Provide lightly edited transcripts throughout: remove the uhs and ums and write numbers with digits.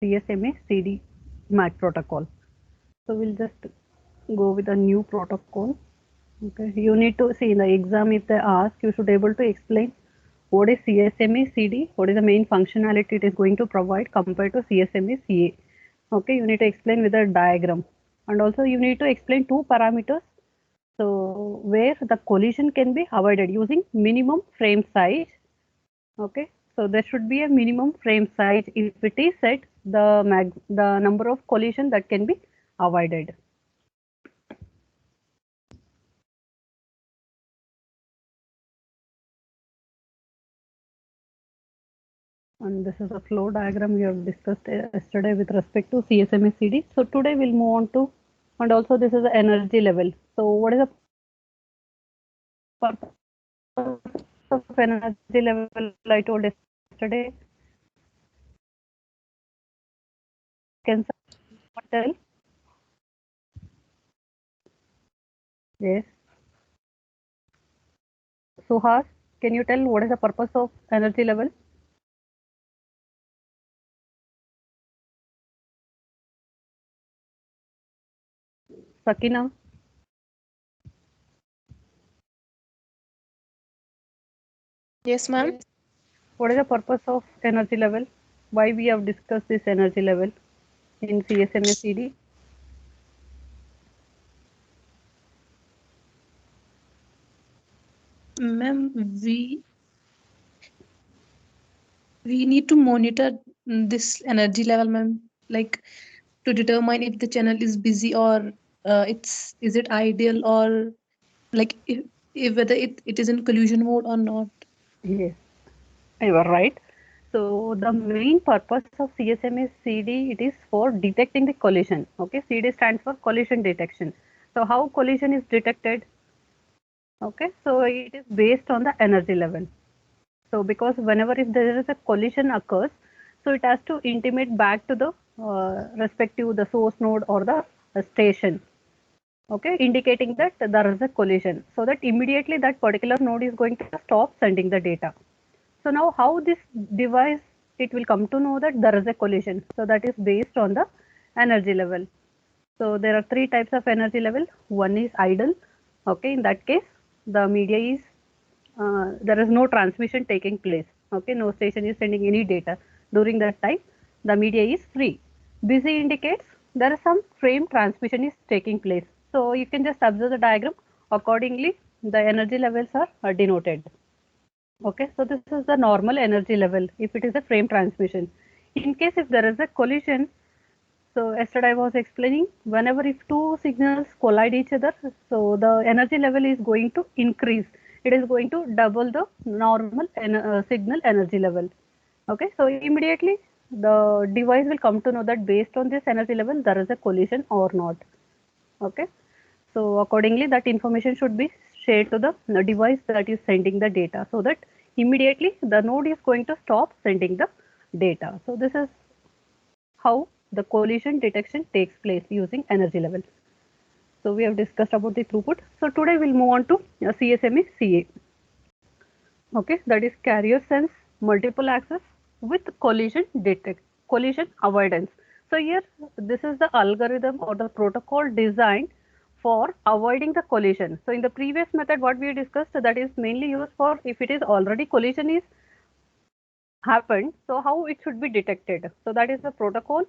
CSMA CD MAC protocol. So we'll just go with a new protocol. Okay, you need to see in the exam if they ask, you should able to explain what is CSMA CD, what is the main functionality it is going to provide compared to CSMA CA. Okay, you need to explain with a diagram, and also you need to explain two parameters. So where the collision can be avoided using minimum frame size. Okay, so there should be a minimum frame size. If it is set, the number of collision that can be avoided. And this is a flow diagram we have discussed yesterday with respect to CSMA CD. So today we'll move on to, and also this is the energy level. So what is the purpose of energy level I told yesterday? Can someone tell? Yes. Suhas, can you tell what is the purpose of energy level? Sakina, Yes, ma'am. what is the purpose of energy level? Why we have discussed this energy level in CSMA CD? Ma'am, we need to monitor this energy level, ma'am, like to determine if the channel is busy or it's is it ideal or like if whether it is in collusion mode or not. Yes, you are right. So the main purpose of CSMA CD, it is for detecting the collision. Okay, CD stands for collision detection. So how collision is detected? Okay, so it is based on the energy level. So because whenever if there is a collision occurs, so it has to intimate back to the respective the source node or the station. Okay, indicating that there is a collision. So that immediately that particular node is going to stop sending the data. So now how this device, it will come to know that there is a collision. So that is based on the energy level. So there are three types of energy level. One is idle. Okay, in that case, the media is, there is no transmission taking place. Okay, no station is sending any data. During that time, the media is free. Busy indicates there is some frame transmission is taking place. So you can just observe the diagram. Accordingly, the energy levels are denoted. Okay, so this is the normal energy level if it is a frame transmission. In case if there is a collision, so yesterday I was explaining whenever if two signals collide each other, so the energy level is going to increase. It is going to double the normal signal energy level. Okay, so immediately the device will come to know that based on this energy level there is a collision or not. Okay, so accordingly that information should be shared to the device that is sending the data, so that immediately the node is going to stop sending the data. So this is how the collision detection takes place using energy level. So we have discussed about the throughput. So today we'll move on to CSMA CA. Okay, that is carrier sense multiple access with collision avoidance. So here this is the algorithm or the protocol designed for avoiding the collision. So in the previous method what we discussed, that is mainly used for if it is already collision is happened, so how it should be detected. So that is the protocol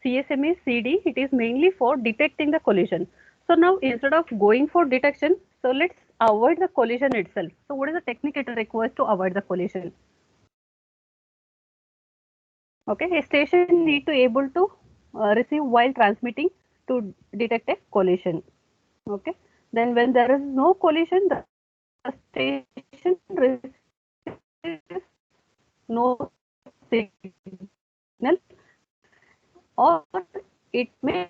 CSMA CD. It is mainly for detecting the collision. So now instead of going for detection, so let's avoid the collision itself. So what is the technique it requires to avoid the collision? Okay, a station need to able to receive while transmitting to detect a collision. Okay, then when there is no collision, the station receives no signal, or it may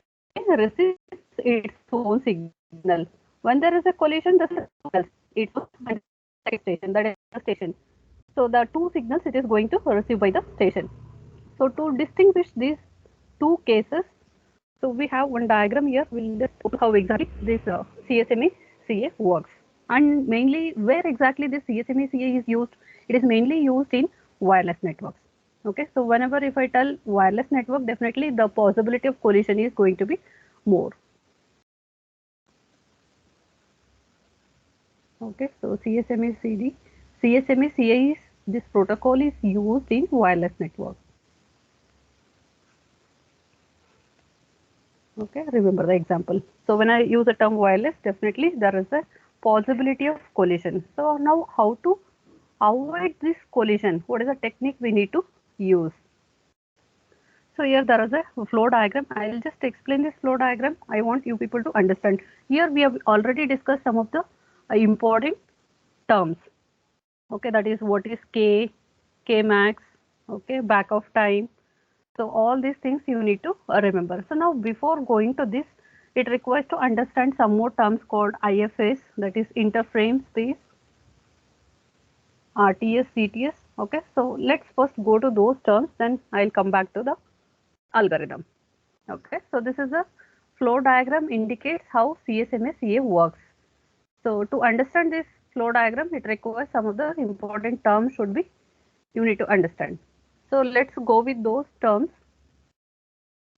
resist its own signal. When there is a collision, the signals it was station, that is the station. So the two signals it is going to receive by the station. So to distinguish these two cases, so we have one diagram here. We'll just put how exactly this CSMA CA works, and mainly where exactly this CSMA CA is used. It is mainly used in wireless networks. Okay, so whenever if I tell wireless network, definitely the possibility of collision is going to be more. Okay, so CSMA CD, CSMA CA is this protocol is used in wireless network. Okay, remember the example. So when I use the term wireless, definitely there is a possibility of collision. So now how to avoid this collision? What is the technique we need to use? So here there is a flow diagram. I will just explain this flow diagram. I want you people to understand. Here we have already discussed some of the important terms. Okay, that is what is K, K max, okay, back of time. So all these things you need to remember. So now before going to this, it requires to understand some more terms called IFS, that is interframe space, RTS, CTS. Okay, so let's first go to those terms, then I'll come back to the algorithm. Okay, so this is a flow diagram indicates how CSMA CA works. So to understand this flow diagram, it requires some of the important terms should be you need to understand. So let's go with those terms.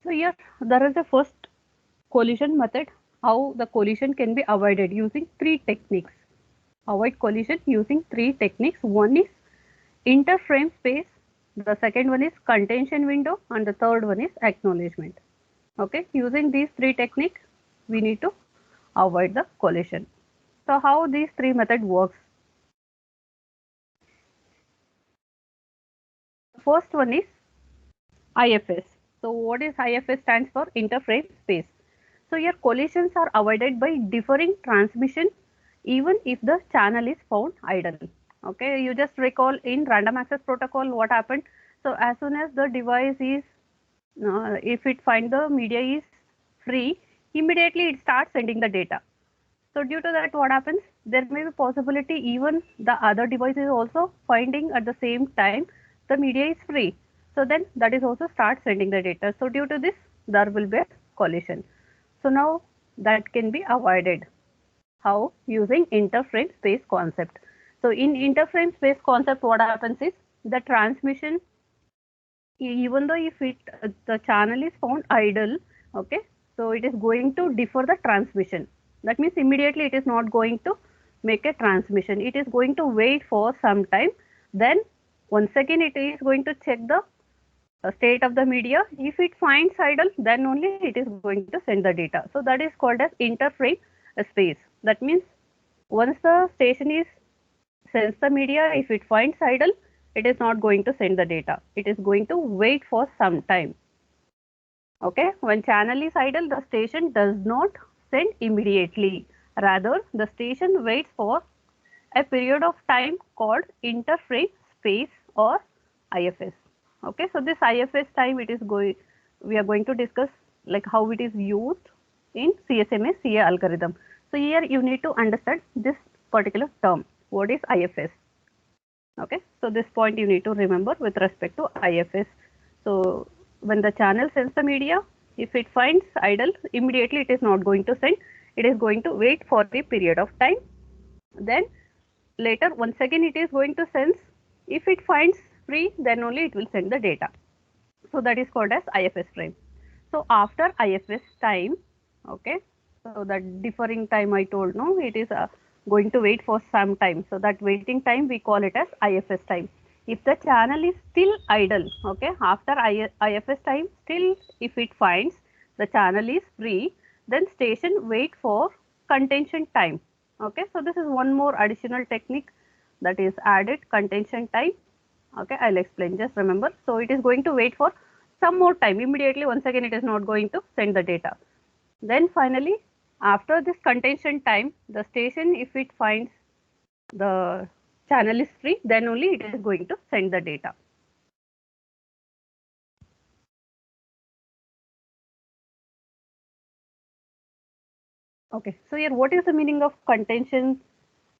So here there is a first collision method, how the collision can be avoided using three techniques. Avoid collision using three techniques. One is interframe space, the second one is contention window, and the third one is acknowledgement. Okay, using these three techniques, we need to avoid the collision. So how these three method works? First one is IFS. So what is IFS stands for interframe space. So your collisions are avoided by differing transmission even if the channel is found idle. Okay, you just recall in random access protocol what happened. So as soon as the device is, if it find the media is free, immediately it starts sending the data. So due to that, what happens? There may be possibility even the other device is also finding at the same time the media is free. So then that is also start sending the data. So due to this, there will be a collision. So now that can be avoided. How? Using interframe space concept. So in interframe space concept, what happens is the transmission, even though if it the channel is found idle, okay, so it is going to defer the transmission. That means immediately it is not going to make a transmission. It is going to wait for some time. Then once again it is going to check the state of the media. If it finds idle, then only it is going to send the data. So that is called as interframe space. That means once the station is sends the media, if it finds idle, it is not going to send the data. It is going to wait for some time. Okay, when channel is idle, the station does not send immediately. Rather, the station waits for a period of time called interframe space or IFS. Okay, so this IFS time it is going, we are going to discuss like how it is used in CSMA CA algorithm. So here you need to understand this particular term. What is IFS? Okay, so this point you need to remember with respect to IFS. So when the channel sends the media, if it finds idle, immediately it is not going to send. It is going to wait for the period of time. Then later once again it is going to sense. If it finds free, then only it will send the data. So that is called as IFS frame. So after IFS time, okay, so that differing time I told, no, it is going to wait for some time. So that waiting time we call it as IFS time. If the channel is still idle, okay, after IFS time, still if it finds the channel is free, then station wait for contention time. Okay, so this is one more additional technique that is added, contention time. Okay, I'll explain, just remember. So it is going to wait for some more time. Immediately once again it is not going to send the data. Then finally after this contention time, the station if it finds the channel is free, then only it is going to send the data. Okay, so here what is the meaning of contention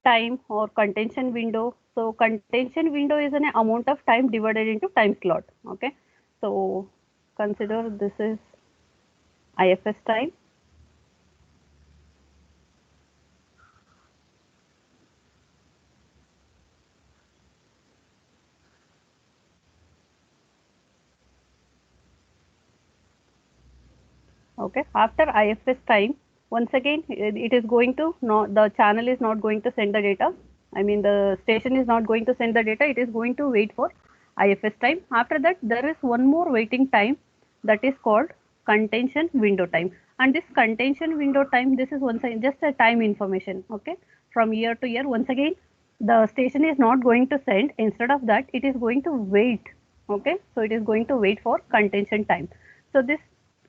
time or contention window? So contention window is an amount of time divided into time slot. Okay, so consider this is IFS time. Okay, after IFS time, once again it is going to not, the channel is not going to send the data. I mean the station is not going to send the data. It is going to wait for IFS time. After that, there is one more waiting time, that is called contention window time. And this contention window time, this is once again just a time information. Okay, from year to year, once again the station is not going to send. Instead of that, it is going to wait. Okay, so it is going to wait for contention time. So this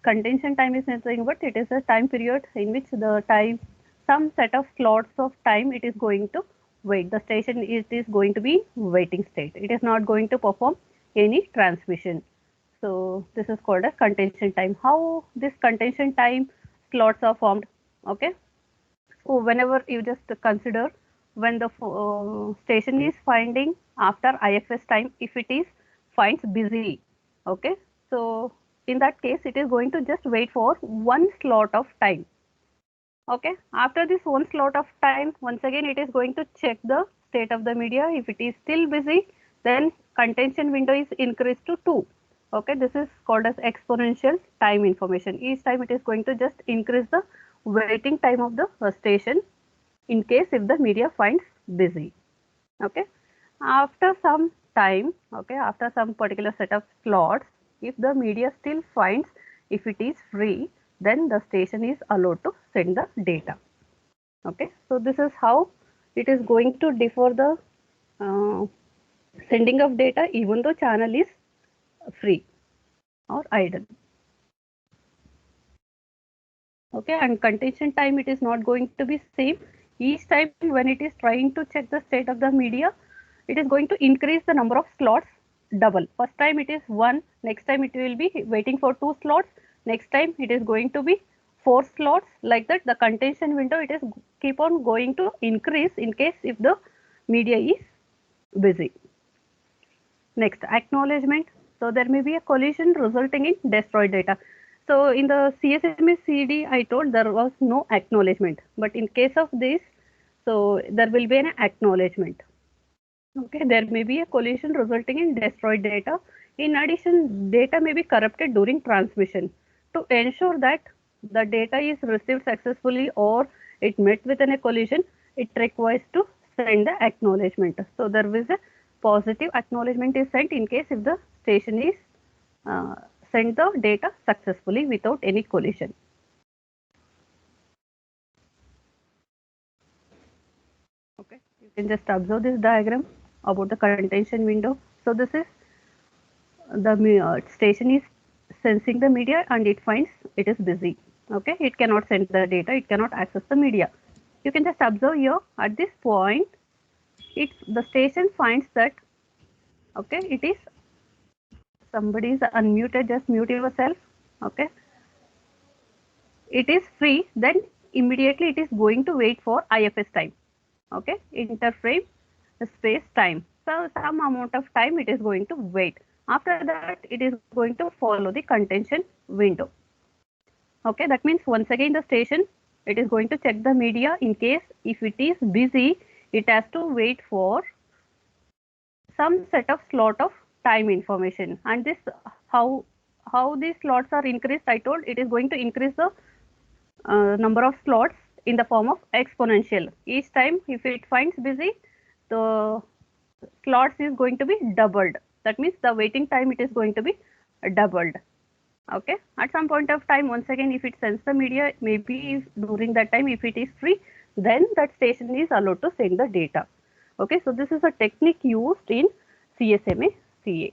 contention time is nothing but it is a time period in which the time, some set of slots of time it is going to wait. The station is going to be waiting state. It is not going to perform any transmission. So this is called a contention time. How this contention time slots are formed? Okay, so whenever you just consider, when the station is finding after IFS time, if it is finds busy, okay, so in that case it is going to just wait for one slot of time. Okay, after this one slot of time, once again it is going to check the state of the media. If it is still busy, then contention window is increased to 2. Okay, this is called as exponential time information. Each time it is going to just increase the waiting time of the station in case if the media finds busy. Okay, after some time, okay, after some particular set of slots, if the media still finds, if it is free, then the station is allowed to send the data. Okay, so this is how it is going to differ the uh, sending of data even though channel is free or idle. Okay, and contention time, it is not going to be same. Each time when it is trying to check the state of the media, it is going to increase the number of slots double. First time it is 1, next time it will be waiting for 2 slots, next time it is going to be 4 slots. Like that, the contention window, it is keep on going to increase in case if the media is busy. Next, acknowledgement. So there may be a collision resulting in destroyed data. So in the CSMA CD, I told there was no acknowledgement, but in case of this, so there will be an acknowledgement. Okay, there may be a collision resulting in destroyed data. In addition, data may be corrupted during transmission. To ensure that the data is received successfully or it met with a collision, it requires to send the acknowledgement. So there is a positive acknowledgement is sent in case if the station is uh, sent the data successfully without any collision. Okay, you can just observe this diagram about the contention window. So this is the station is sensing the media and it finds it is busy. Okay, it cannot send the data, it cannot access the media. You can just observe here at this point, it's the station finds that, okay, it is, somebody is unmuted, just mute yourself. Okay, it is free, then immediately it is going to wait for IFS time. Okay, interframe space time. So some amount of time it is going to wait. After that, it is going to follow the contention window. Okay, that means once again the station, it is going to check the media. In case if it is busy, it has to wait for some set of slot of time information. And this, how these slots are increased, I told it is going to increase the number of slots in the form of exponential. Each time if it finds busy, the slots is going to be doubled. That means the waiting time it is going to be doubled. Okay, at some point of time, once again if it sends the media, maybe if during that time if it is free, then that station is allowed to send the data. Okay, so this is a technique used in CSMA CA.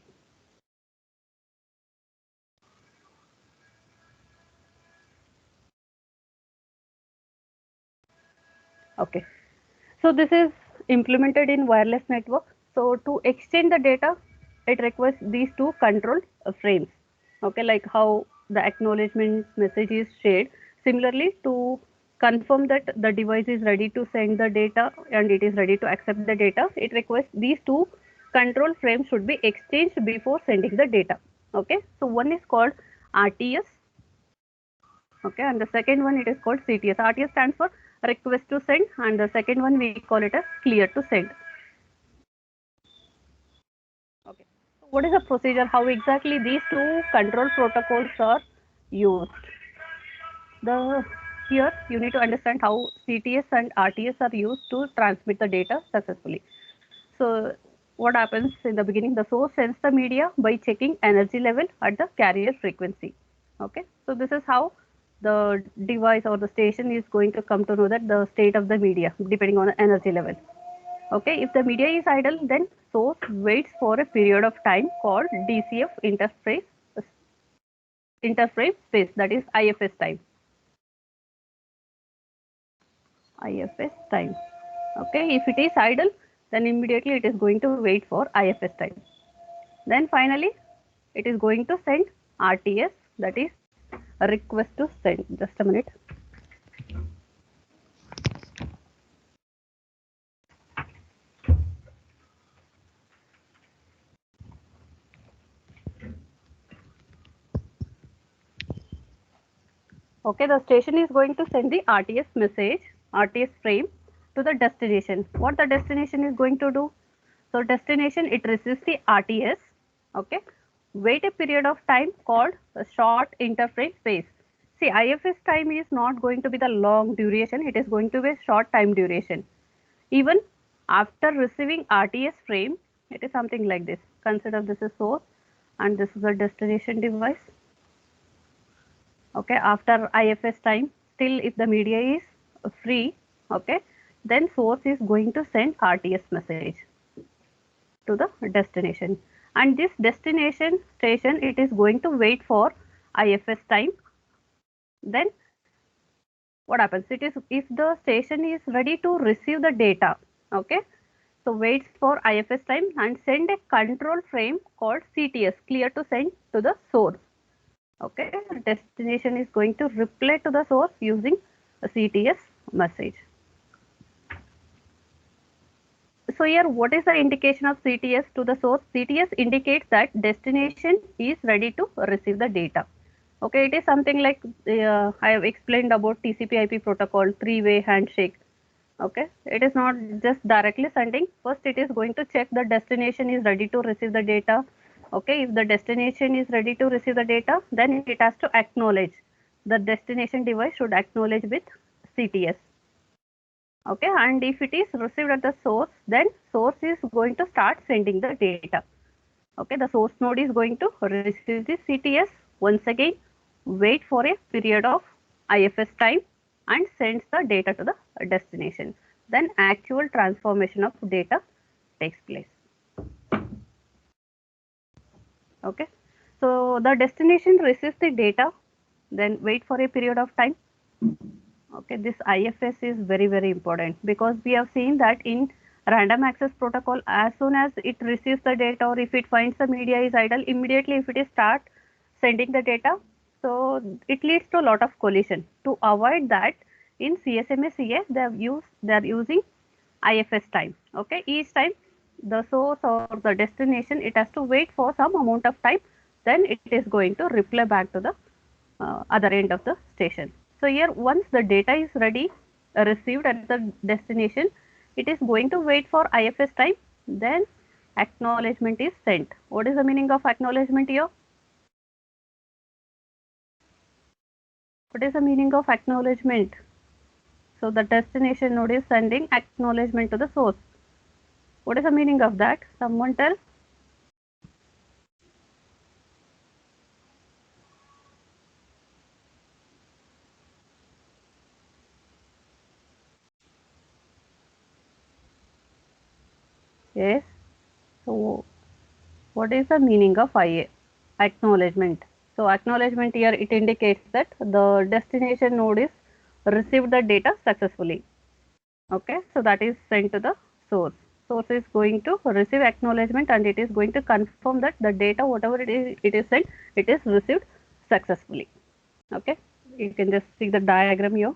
Okay, so this is implemented in wireless network. So to exchange the data, it requires these two control frames. Okay, like how the acknowledgement message is shared. Similarly, to confirm that the device is ready to send the data and it is ready to accept the data, it requires these two control frames should be exchanged before sending the data. Okay, so one is called RTS. Okay, and the second one it is called CTS. RTS stands for request to send, and the second one we call it as clear to send. Okay, so what is the procedure? How exactly these two control protocols are used? The here you need to understand how CTS and RTS are used to transmit the data successfully. So what happens in the beginning? The source sends the media by checking energy level at the carrier frequency. Okay, so this is how the device or the station is going to come to know that the state of the media depending on the energy level. Okay, if the media is idle, then source waits for a period of time called DCF interframe space, that is IFS time. IFS time. Okay, if it is idle, then immediately it is going to wait for IFS time. Then finally, it is going to send RTS, that is a request to send. Just a minute. Okay, the station is going to send the RTS message, RTS frame to the destination. What the destination is going to do? So destination, it receives the RTS. Okay, wait a period of time called a short interframe space. See, IFS time is not going to be the long duration, it is going to be a short time duration. Even after receiving RTS frame, it is something like this. Consider this is source and this is a destination device. Okay, after IFS time, still if the media is free, okay, then source is going to send RTS message to the destination, and this destination station, it is going to wait for IFS time. Then what happens? It is if the station is ready to receive the data, okay, so waits for IFS time and send a control frame called CTS, clear to send to the source. Okay, destination is going to reply to the source using a CTS message. So here, what is the indication of CTS to the source? CTS indicates that destination is ready to receive the data. Okay, it is something like I have explained about TCP/IP protocol, three-way handshake. Okay, it is not just directly sending. First, it is going to check the destination is ready to receive the data. Okay, if the destination is ready to receive the data, then it has to acknowledge. The destination device should acknowledge with CTS. Okay, and if it is received at the source, then source is going to start sending the data. Okay, the source node is going to receive the CTS once again, wait for a period of IFS time and sends the data to the destination. Then actual transformation of data takes place. Okay, so the destination receives the data, then wait for a period of time. Okay, this IFS is very important because we have seen that in random access protocol, as soon as it receives the data or if it finds the media is idle, immediately if it is start sending the data, so it leads to a lot of collision. To avoid that, in CSMA CA they are using IFS time. Okay, each time the source or the destination, it has to wait for some amount of time, then it is going to reply back to the other end of the station. So here, once the data is ready, received at the destination, it is going to wait for IFS time, then acknowledgement is sent. What is the meaning of acknowledgement here? What is the meaning of acknowledgement? So the destination node is sending acknowledgement to the source. What is the meaning of that? Someone tell? Yes. So what is the meaning of IA? Acknowledgement. So acknowledgement here, it indicates that the destination node is received the data successfully. Okay, so that is sent to the source. Source is going to receive acknowledgement and it is going to confirm that the data, whatever it is sent, it is received successfully. Okay, you can just see the diagram here,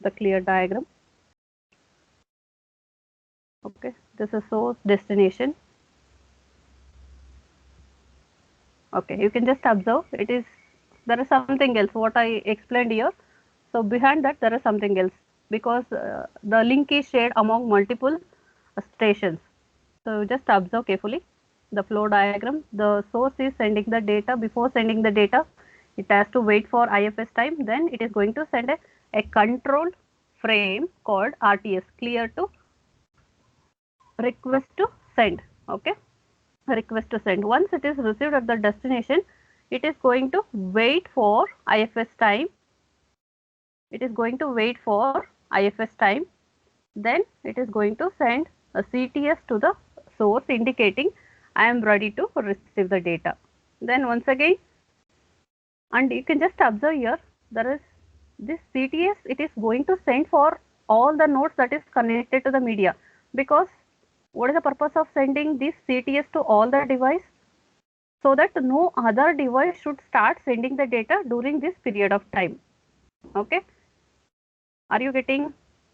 the clear diagram. Okay, this is source, destination. Okay, you can just observe, it is, there is something else what I explained here. So behind that there is something else because the link is shared among multiple stations. So just observe carefully the flow diagram. The source is sending the data. Before sending the data, it has to wait for IFS time, then it is going to send a control frame called RTS, clear to request to send. Okay, request to send. Once it is received at the destination, it is going to wait for IFS time. It is going to wait for IFS time. Then it is going to send a CTS to the source indicating I am ready to receive the data. Then once again, and you can just observe here, there is this CTS, it is going to send for all the nodes that is connected to the media, because what is the purpose of sending this CTS to all the device? So that no other device should start sending the data during this period of time. Okay, are you getting?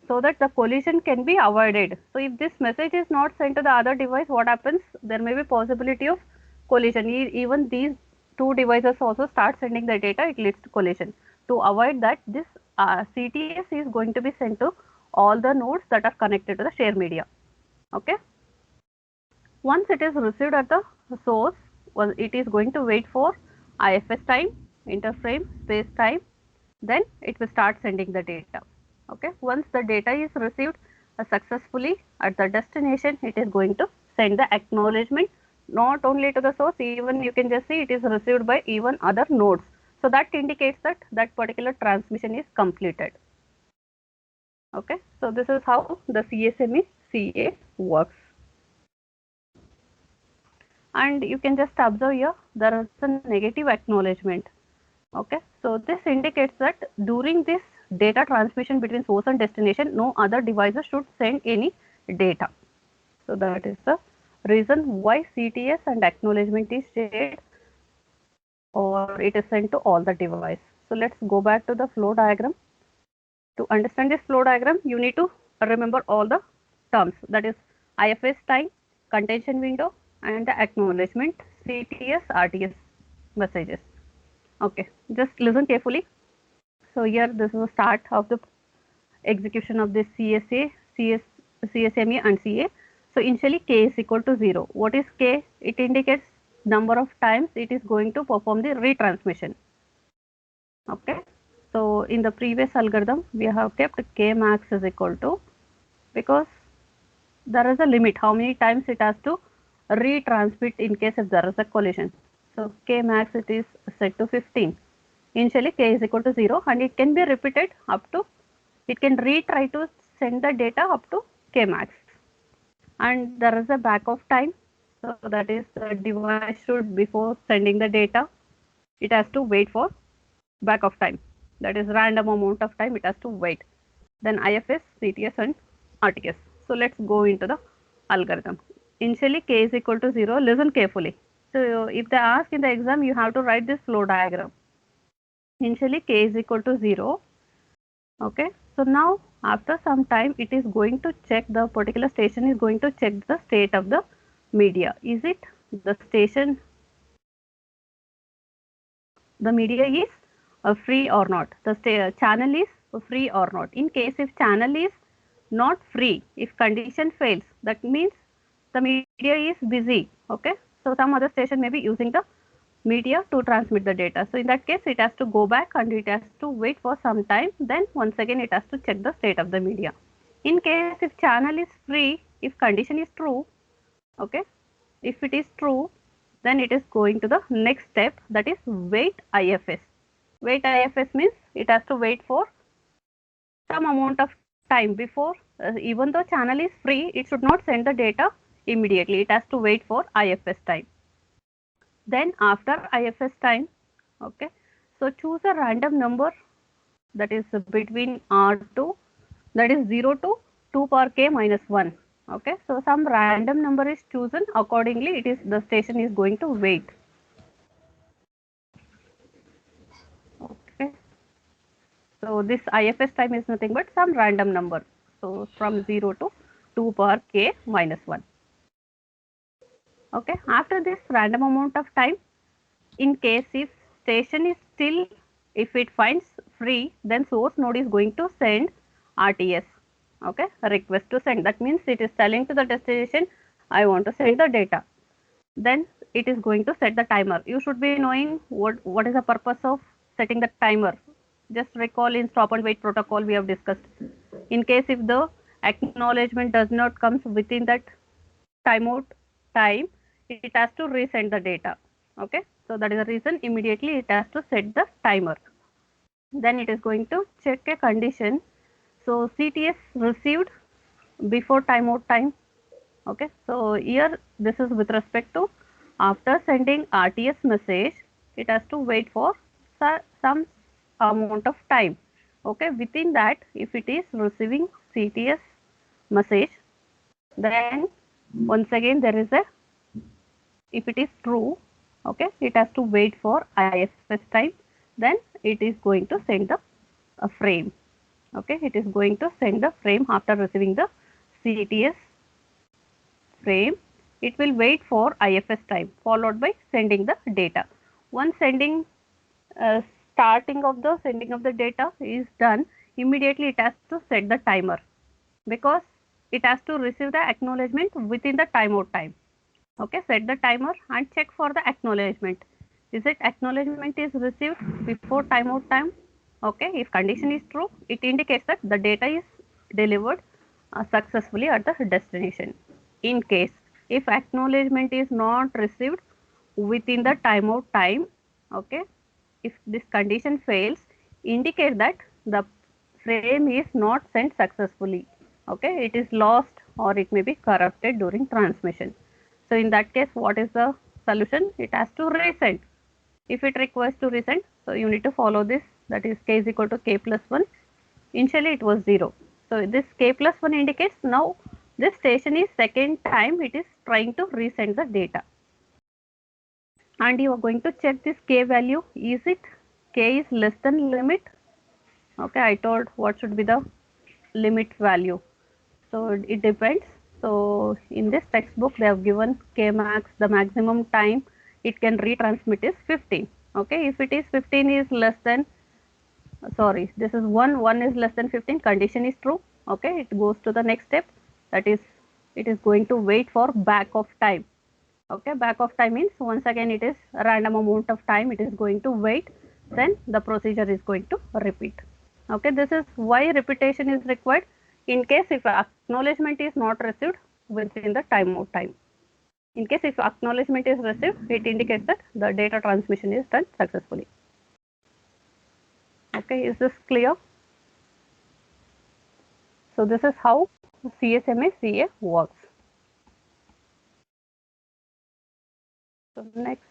So that the collision can be avoided. So if this message is not sent to the other device, what happens? There may be possibility of collision. Even these two devices also start sending the data, it leads to collision. To avoid that, this CTS is going to be sent to all the nodes that are connected to the share media. Okay. Once it is received at the source, well, it is going to wait for IFS time, interframe, space time, then it will start sending the data. Okay, once the data is received successfully at the destination, it is going to send the acknowledgement not only to the source, even you can just see it is received by even other nodes. So that indicates that that particular transmission is completed. Okay, so this is how the CSME CA works. And you can just observe here, there is a negative acknowledgement. Okay, so this indicates that during this data transmission between source and destination, no other devices should send any data. So that is the reason why CTS and acknowledgement is shared, or it is sent to all the device. So let's go back to the flow diagram. To understand this flow diagram, you need to remember all the terms, that is IFS time, contention window, and the acknowledgement, CTS, RTS messages. Okay, just listen carefully. So here this is the start of the execution of this CSA, CSME and CA. So initially K is equal to 0. What is K? It indicates number of times it is going to perform the retransmission. Okay. So in the previous algorithm, we have kept K max is equal to, because there is a limit how many times it has to retransmit in case if there is a collision. So K max it is set to 15. Initially K is equal to 0, and it can be repeated up to, it can retry to send the data up to K max. And there is a back of time. So that is the device should, before sending the data, it has to wait for back of time. That is random amount of time it has to wait. Then IFS, CTS and RTS. So let's go into the algorithm. Initially K is equal to 0, listen carefully. So if they ask in the exam, you have to write this flow diagram. Initially K is equal to 0. Okay, so now after some time it is going to check, the particular station is going to check the state of the media. Is it the station, the media is free or not, the channel is free or not. In case if channel is not free, if condition fails, that means the media is busy. Okay, so some other station may be using the media to transmit the data. So in that case, it has to go back and it has to wait for some time. Then once again, it has to check the state of the media. In case if channel is free, if condition is true, okay, if it is true, then it is going to the next step, that is wait IFS. Wait IFS means it has to wait for some amount of time before, even though channel is free, it should not send the data immediately. It has to wait for IFS time. Then after IFS time, okay, so choose a random number that is between R2, that is 0 to 2 power k minus 1. Okay, so some random number is chosen, accordingly it is, the station is going to wait. Okay, so this IFS time is nothing but some random number. So from 0 to 2 power k minus 1. Okay, after this random amount of time, in case if station is still, if it finds free, then source node is going to send RTS. Okay, a request to send. That means it is telling to the destination, I want to send the data. Then it is going to set the timer. You should be knowing what is the purpose of setting the timer. Just recall in stop and wait protocol we have discussed. In case if the acknowledgement does not comes within that timeout time, it has to resend the data. Okay, so that is the reason immediately it has to set the timer. Then it is going to check a condition. So CTS received before timeout time. Okay, so here this is with respect to after sending RTS message, it has to wait for some amount of time. Okay, within that, if it is receiving CTS message, then once again there is a, if it is true, okay, it has to wait for IFS time, then it is going to send the frame. Okay, it is going to send the frame after receiving the CTS frame. It will wait for IFS time followed by sending the data. Once sending starting of the sending of the data is done, immediately it has to set the timer, because it has to receive the acknowledgement within the timeout time. Okay, set the timer and check for the acknowledgement. Is it acknowledgement is received before timeout time? Okay, if condition is true, it indicates that the data is delivered successfully at the destination. In case if acknowledgement is not received within the timeout time, okay, if this condition fails, indicate that the frame is not sent successfully. Okay, it is lost or it may be corrupted during transmission. So in that case, what is the solution? It has to resend. If it requires to resend, so you need to follow this, that is k is equal to k plus 1. Initially it was 0. So this k plus 1 indicates now this station is second time it is trying to resend the data. And you are going to check this k value. Is it k is less than limit? Okay, I told what should be the limit value. So it depends. So in this textbook they have given k max, the maximum time it can retransmit is 15. Okay, if it is 15 is less than, sorry, this is 1 is less than 15, condition is true. Okay, it goes to the next step, that is it is going to wait for back of time. Okay, back of time means once again it is a random amount of time it is going to wait, then the procedure is going to repeat. Okay, this is why repetition is required in case if acknowledgement is not received within the timeout time. In case if acknowledgement is received, it indicates that the data transmission is done successfully. Okay, is this clear? So this is how CSMA CA works. So next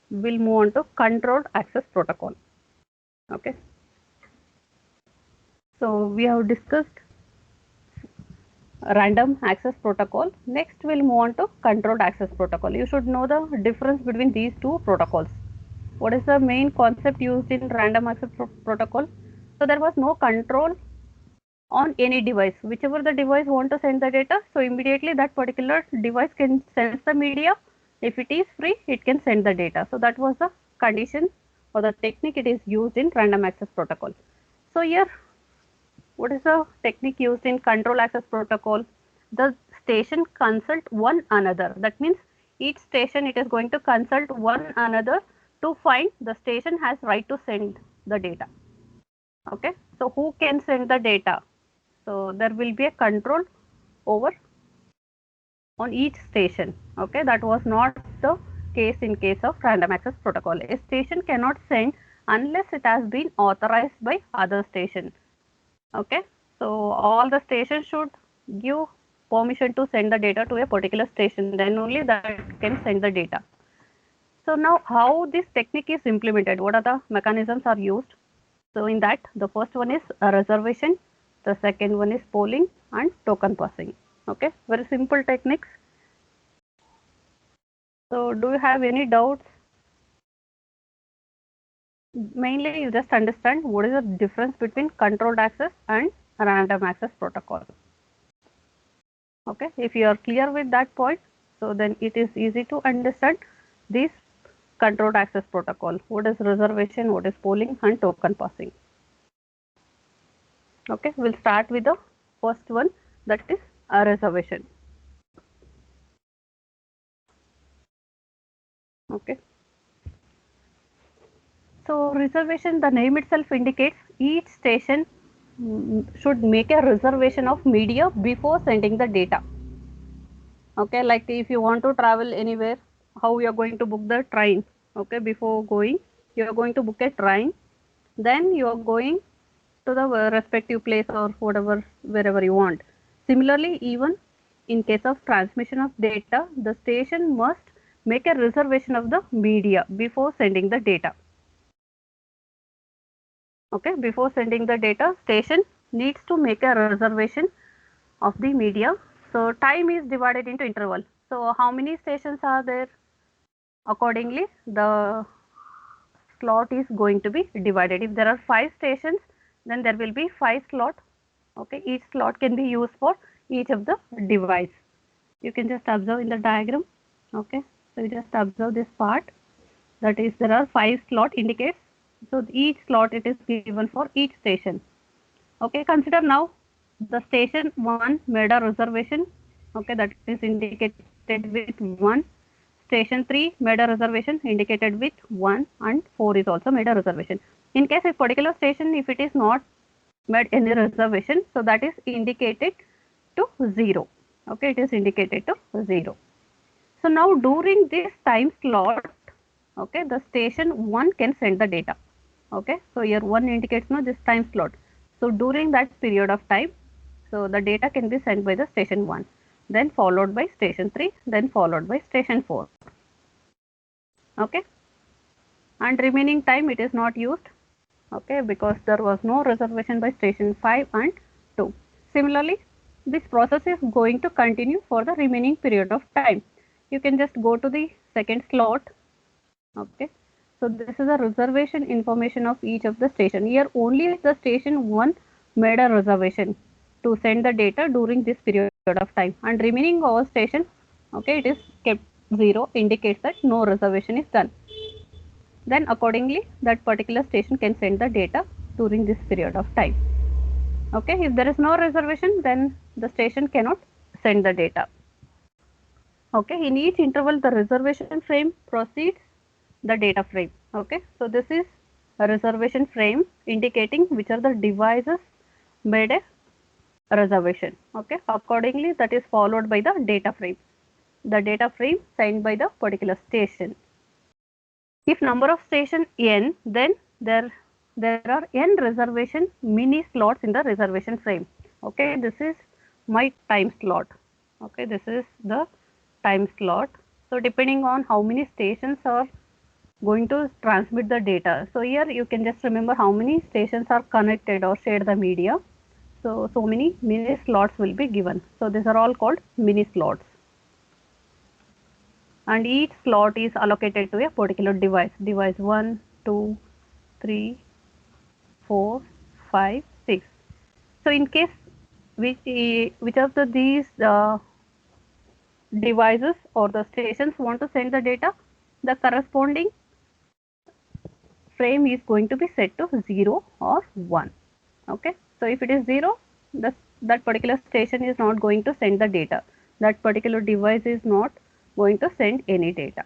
we'll move on to controlled access protocol. Okay. So we have discussed random access protocol. Next we'll move on to controlled access protocol. You should know the difference between these two protocols. What is the main concept used in random access protocol? So there was no control on any device. Whichever the device want to send the data, so immediately that particular device can sense the media. If it is free, it can send the data. So that was the condition or the technique it is used in random access protocol. So here, what is the technique used in control access protocol? The station consult one another. That means each station it is going to consult one another to find the station has right to send the data. Okay, so who can send the data? So there will be a control over on each station. Okay, that was not the case in case of random access protocol. A station cannot send unless it has been authorized by other station. Okay, so all the stations should give permission to send the data to a particular station, then only that can send the data. So now how this technique is implemented, what are the mechanisms are used? So in that, the first one is a reservation, the second one is polling and token passing. Okay, very simple techniques. So do you have any doubts? Mainly you just understand what is the difference between controlled access and random access protocol. Okay, if you are clear with that point, so then it is easy to understand this controlled access protocol. What is reservation, what is polling and token passing. Okay, we'll start with the first one, that is a reservation. Okay. So reservation, the name itself indicates each station should make a reservation of media before sending the data. Okay, like if you want to travel anywhere, how you are going to book the train? Okay, before going, you are going to book a train, then you are going to the respective place or whatever, wherever you want. Similarly, even in case of transmission of data, the station must make a reservation of the media before sending the data. Okay, before sending the data, station needs to make a reservation of the media. So time is divided into interval. So how many stations are there? Accordingly, the slot is going to be divided. If there are 5 stations, then there will be 5 slot. Okay, each slot can be used for each of the device. You can just observe in the diagram. Okay, so you just observe this part. That is, there are 5 slot indicates. So each slot it is given for each station. Okay, consider now the station 1 made a reservation. Okay, that is indicated with 1. Station 3 made a reservation indicated with 1, and 4 is also made a reservation. In case of particular station, if it is not made any reservation, so that is indicated to 0. Okay, it is indicated to 0. So now during this time slot, okay, the station 1 can send the data. Okay, so here 1 indicates no this time slot. So during that period of time, so the data can be sent by the station 1, then followed by station 3, then followed by station 4. Okay, and remaining time it is not used. Okay, because there was no reservation by station 5 and 2. Similarly, this process is going to continue for the remaining period of time. You can just go to the second slot. Okay, so this is a reservation information of each of the station. Here only the station 1 made a reservation to send the data during this period of time, and remaining all station, okay, it is kept 0, indicates that no reservation is done. Then accordingly that particular station can send the data during this period of time. Okay, if there is no reservation, then the station cannot send the data. Okay, in each interval the reservation frame precedes the data frame. Okay, so this is a reservation frame indicating which are the devices made a reservation. Okay, accordingly that is followed by the data frame. The data frame sent by the particular station. If number of station n, then there are n reservation mini slots in the reservation frame. Okay, this is my time slot. Okay, this is the time slot. So depending on how many stations are going to transmit the data. So here you can just remember how many stations are connected or share the media. So many mini slots will be given. So these are all called mini slots. And each slot is allocated to a particular device. Device 1, 2, 3, 4, 5, 6. So in case which of these devices or the stations want to send the data, the corresponding frame is going to be set to 0 or 1. Okay, so if it is 0, that particular station is not going to send the data. That particular device is not going to send any data.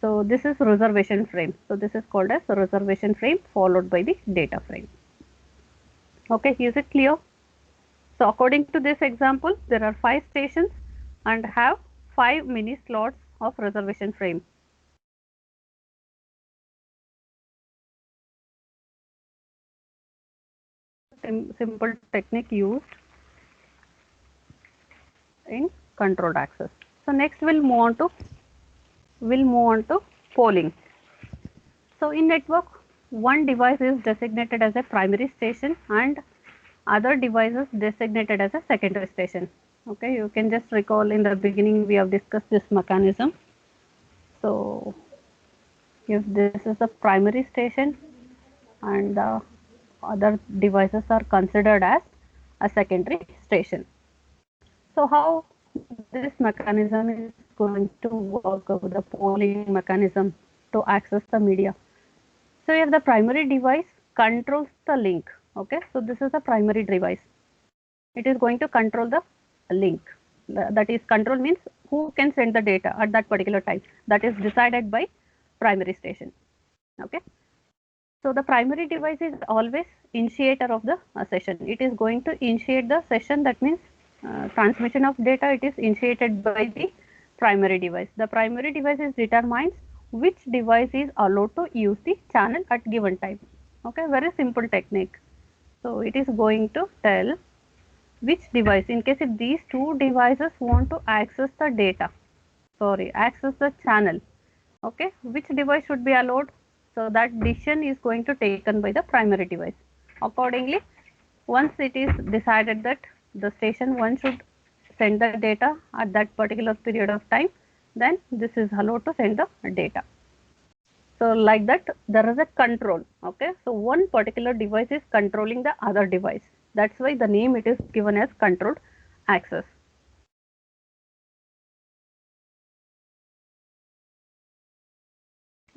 So this is reservation frame. So this is called as reservation frame followed by the data frame. Okay, is it clear? So according to this example, there are 5 stations and have 5 mini slots of reservation frame. Simple technique used in controlled access. So next we'll move on to polling. So in network, one device is designated as a primary station and other devices designated as a secondary station. Okay, you can just recall in the beginning we have discussed this mechanism. So if this is the primary station and the other devices are considered as a secondary station. So how this mechanism is going to work with the polling mechanism to access the media. So here the primary device controls the link. Okay, so this is the primary device. It is going to control the link. That is, control means who can send the data at that particular time. That is decided by primary station. Okay, So the primary device is always initiator of the session. It is going to initiate the session. That means transmission of data, it is initiated by the primary device. The primary device is determines which device is allowed to use the channel at given time. Okay, very simple technique. So it is going to tell which device, in case if these two devices want to access the data, access the channel, okay, which device should be allowed. So that decision is going to taken by the primary device. Accordingly, once it is decided that the station 1 should send the data at that particular period of time, then this is allowed to send the data. So like that, there is a control. Okay, so one particular device is controlling the other device. That's why the name it is given as controlled access.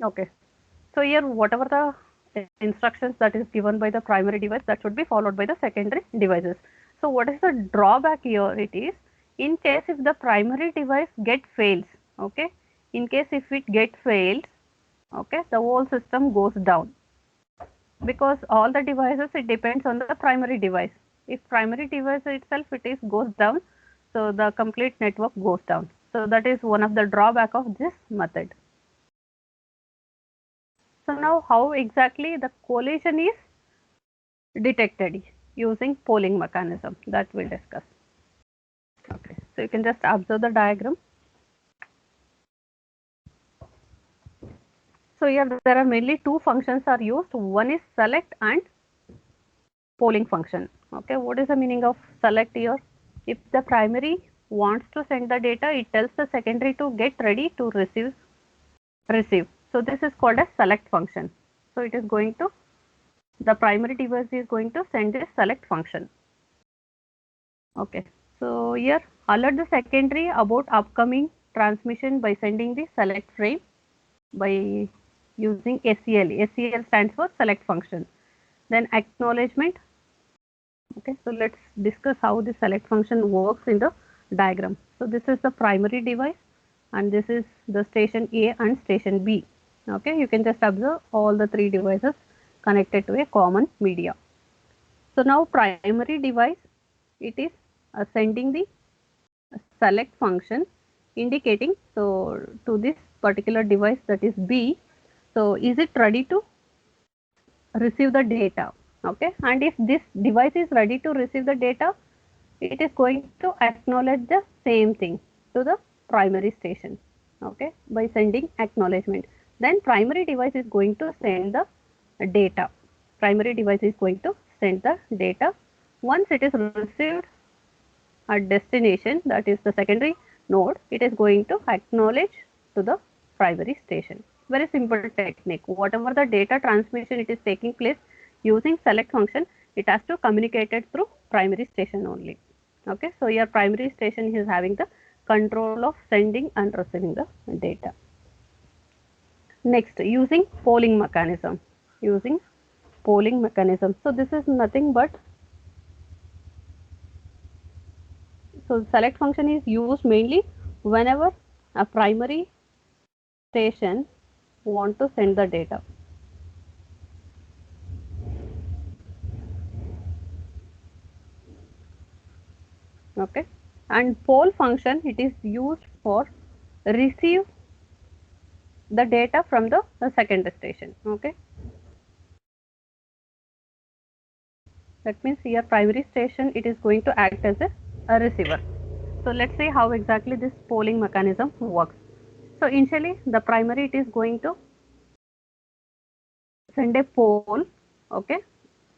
Okay, so here whatever the instructions that is given by the primary device, that should be followed by the secondary devices. So what is the drawback here? It is, in case if the primary device fails, okay, in case if it fails, okay, the whole system goes down, because all the devices, it depends on the primary device. If primary device itself goes down, so the complete network goes down. So that is one of the drawback of this method. So now how exactly the collision is detected using polling mechanism, that we'll discuss. Okay, so you can just observe the diagram. So here there are mainly two functions are used. One is select and polling function. Okay, what is the meaning of select here? If the primary wants to send the data, it tells the secondary to get ready to receive. So this is called a select function. So it is going to, the primary device is going to send this select function. Okay, so here alert the secondary about upcoming transmission by sending the select frame by using SEL. SEL stands for select function. Then acknowledgement. Okay, so let's discuss how the select function works in the diagram. So this is the primary device and this is the station A and station B. Okay, you can just observe all the three devices connected to a common media. So now primary device, it is sending the select function indicating, so to this particular device, that is B, so is it ready to receive the data? Okay, and if this device is ready to receive the data, it is going to acknowledge the same thing to the primary station, okay, by sending acknowledgement. Then primary device is going to send the data. Primary device is going to send the data. Once it is received at destination, that is the secondary node, it is going to acknowledge to the primary station. Very simple technique. Whatever the data transmission it is taking place using select function, it has to communicate it through primary station only. Okay, so your primary station is having the control of sending and receiving the data. Next, using polling mechanism. Using polling mechanism. So this is nothing but, so select function is used mainly whenever a primary station want to send the data. Okay, and poll function, it is used for receive the data from the second station. Okay, that means here primary station, it is going to act as a receiver. So let's see how exactly this polling mechanism works. So initially the primary, it is going to send a poll. Okay,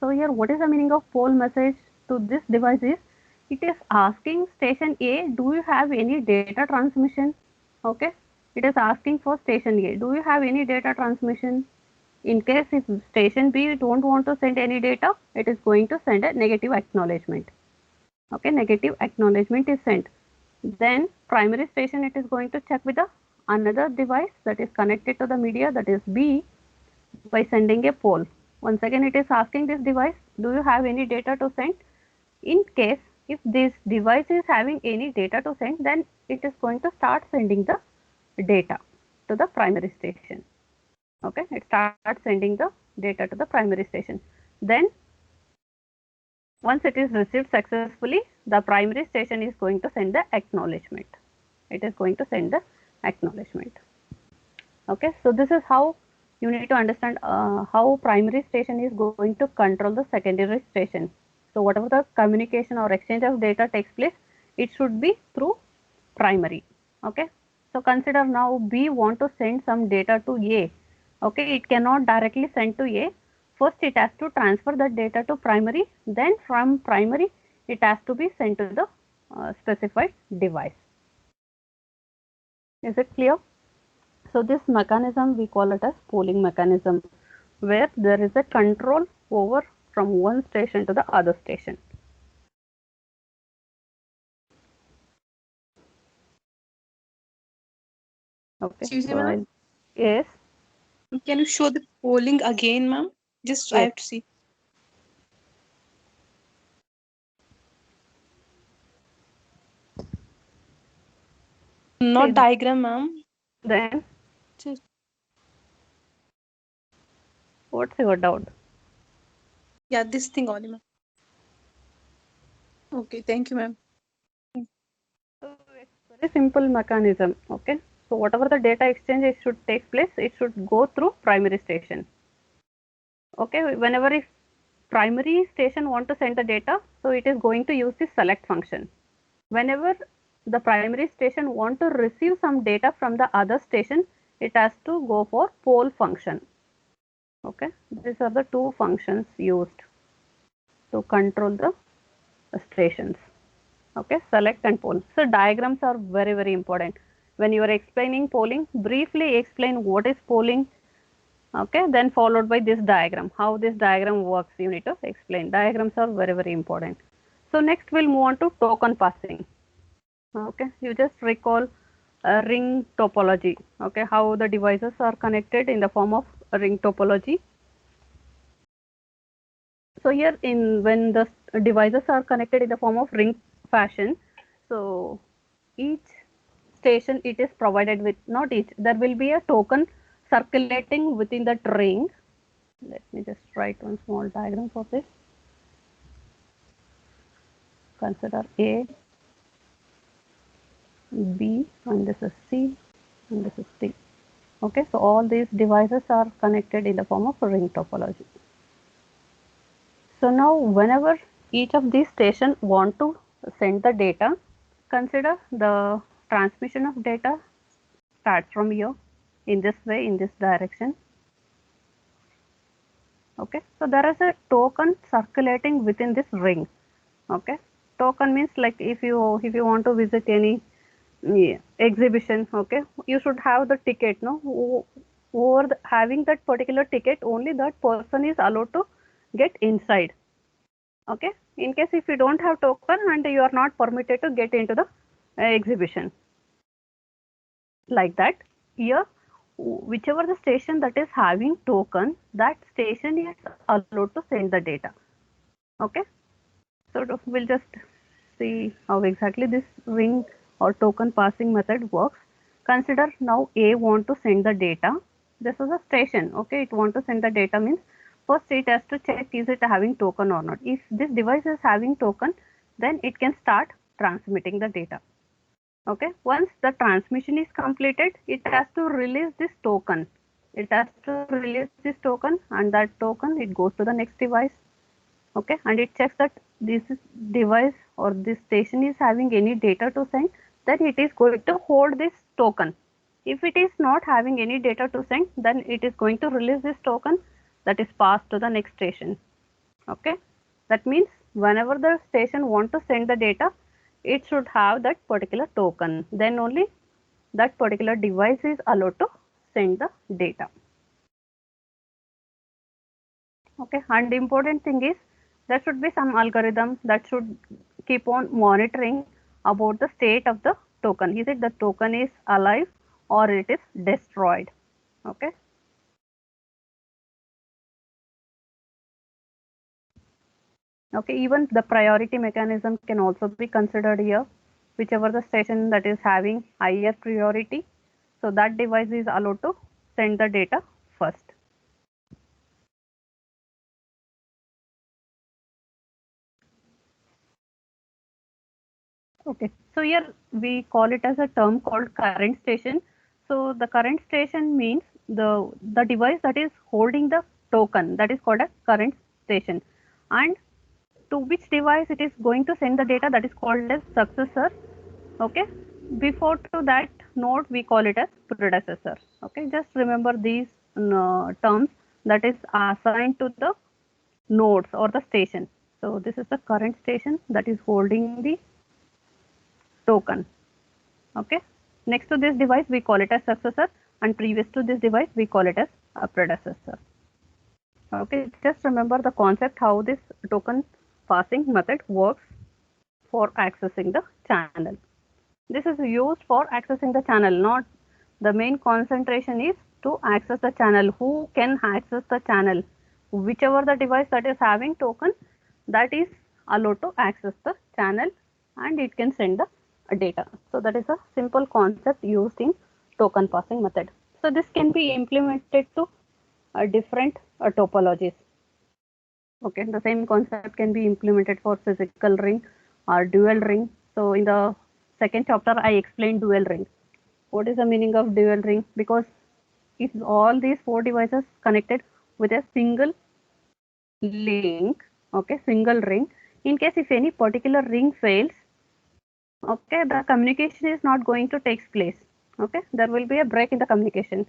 so here what is the meaning of poll message to this device is, it is asking station A, do you have any data transmission? Okay, it is asking for station A, do you have any data transmission? In case if station B don't want to send any data, it is going to send a negative acknowledgement. Okay, negative acknowledgement is sent. Then primary station, it is going to check with the another device that is connected to the media, that is B, by sending a poll. Once again it is asking this device, do you have any data to send? In case if this device is having any data to send, then it is going to start sending the data to the primary station. Okay, it starts sending the data to the primary station. Then once it is received successfully, the primary station is going to send the acknowledgement. It is going to send the acknowledgement. Okay, so this is how you need to understand how primary station is going to control the secondary station. So whatever the communication or exchange of data takes place, it should be through primary. Okay, so consider now B want to send some data to A. Okay, it cannot directly send to A. First it has to transfer that data to primary, then from primary it has to be sent to the specified device. Is it clear? So this mechanism we call it as pooling mechanism, where there is a control over from one station to the other station. Okay, Excuse me, so ma'am. yes, Can you show the polling again, ma'am? Just I yes. have to see. Not See, diagram, ma'am. then Just what's your doubt? yeah, this thing only, ma'am. Okay, thank you, ma'am. So it's very simple mechanism. Okay, so whatever the data exchange it should take place, it should go through primary station. Okay, whenever if primary station want to send the data, so it is going to use the select function. Whenever the primary station want to receive some data from the other station, it has to go for poll function. Okay, these are the two functions used to control the stations. Okay, select and poll. So diagrams are very important. When you are explaining polling, briefly explain what is polling. Okay, then followed by this diagram. How this diagram works, you need to explain. Diagrams are very important. So next we'll move on to token passing. Okay, you just recall a ring topology. Okay, how the devices are connected in the form of a ring topology. So here in when the devices are connected in the form of ring fashion, so each station it is provided with, not each, there will be a token circulating within that ring. Let me just write one small diagram for this. Consider A, B, and this is C, and this is D. Okay, so all these devices are connected in the form of a ring topology. So now whenever each of these stations want to send the data, consider the transmission of data starts from here in this way, in this direction. Okay, so there is a token circulating within this ring. Okay, token means like if you want to visit any exhibition, okay, you should have the ticket, no, over having that particular ticket only that person is allowed to get inside. Okay, in case if you don't have token and you are not permitted to get into the exhibition, like that. Here whichever the station that is having token, that station is allowed to send the data. Okay, so we'll just see how exactly this ring or token passing method works. Consider now A want to send the data. This is a station. Okay, it want to send the data means first it has to check is it having token or not. If this device is having token, then it can start transmitting the data. Okay, once the transmission is completed, it has to release this token. It has to release this token, and that token it goes to the next device. Okay, and it checks that this device or this station is having any data to send, then it is going to hold this token. If it is not having any data to send, then it is going to release this token that is passed to the next station. Okay, that means whenever the station want to send the data, it should have that particular token, then only that particular device is allowed to send the data. Okay, and the important thing is there should be some algorithm that should keep on monitoring about the state of the token. Is it the token is alive or it is destroyed? Okay. Okay, even the priority mechanism can also be considered here. Whichever the station that is having higher priority, so that device is allowed to send the data first. Okay, so here we call it as a term called current station. So the current station means the device that is holding the token, that is called a current station, and to which device it is going to send the data, that is called as successor. Okay, before to that node we call it as predecessor. Okay, just remember these terms that is assigned to the nodes or the station. So this is the current station that is holding the token. Okay, next to this device we call it as successor, and previous to this device we call it as a predecessor. Okay, just remember the concept how this token passing method works for accessing the channel. This is used for accessing the channel, not the main concentration is to access the channel. Who can access the channel? Whichever the device that is having token, that is allowed to access the channel and it can send the data. So that is a simple concept used in token passing method. So this can be implemented to different topologies. Okay, the same concept can be implemented for physical ring or dual ring. So in the second chapter, I explained dual ring. What is the meaning of dual ring? Because if all these four devices connected with a single link, okay, single ring, in case if any particular ring fails, okay, the communication is not going to take place. Okay, there will be a break in the communication.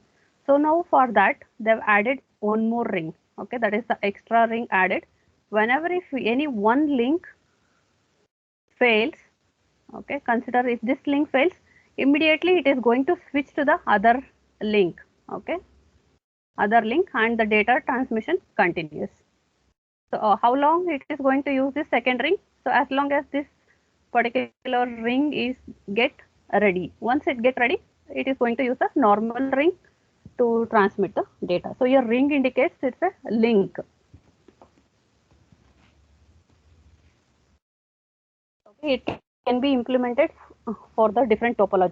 So now for that, they've added one more ring. Okay, that is the extra ring added. Whenever if any one link fails, okay, consider if this link fails, immediately it is going to switch to the other link. Okay, other link, and the data transmission continues. So how long it is going to use this second ring? So as long as this particular ring is get ready. Once it get ready, it is going to use a normal ring to transmit the data. So your ring indicates it's a link. Okay, it can be implemented for the different topology.